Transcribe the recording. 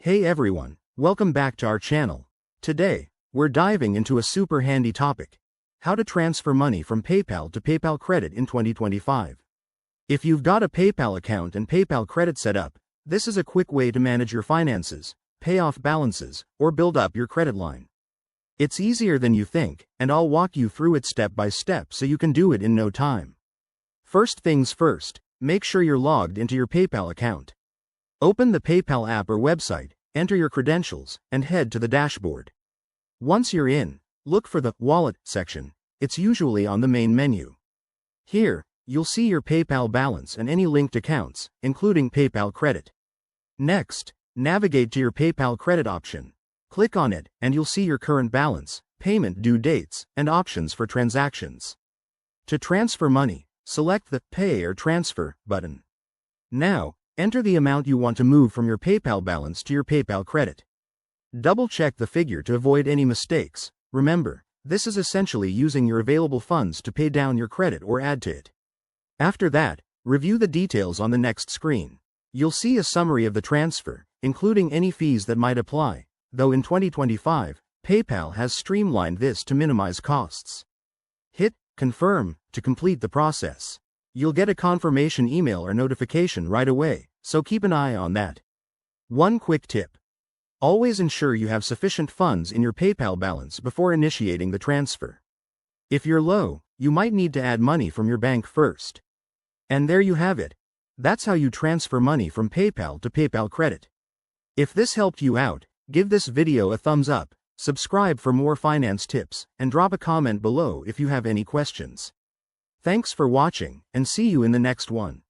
Hey everyone, welcome back to our channel. Today, we're diving into a super handy topic: how to transfer money from PayPal to PayPal Credit in 2025. If you've got a PayPal account and PayPal Credit set up, this is a quick way to manage your finances, pay off balances, or build up your credit line. It's easier than you think, and I'll walk you through it step by step so you can do it in no time. First things first, make sure you're logged into your PayPal account. Open the PayPal app or website, enter your credentials, and head to the dashboard. Once you're in, look for the Wallet section. It's usually on the main menu. Here, you'll see your PayPal balance and any linked accounts, including PayPal Credit. Next, navigate to your PayPal Credit option. Click on it, and you'll see your current balance, payment due dates, and options for transactions. To transfer money, select the Pay or Transfer button. Now, enter the amount you want to move from your PayPal balance to your PayPal Credit. Double-check the figure to avoid any mistakes. Remember, this is essentially using your available funds to pay down your credit or add to it. After that, review the details on the next screen. You'll see a summary of the transfer, including any fees that might apply, though in 2025, PayPal has streamlined this to minimize costs. Hit Confirm to complete the process. You'll get a confirmation email or notification right away, so keep an eye on that. One quick tip: always ensure you have sufficient funds in your PayPal balance before initiating the transfer. If you're low, you might need to add money from your bank first. And there you have it. That's how you transfer money from PayPal to PayPal Credit. If this helped you out, give this video a thumbs up, subscribe for more finance tips, and drop a comment below if you have any questions. Thanks for watching, and see you in the next one.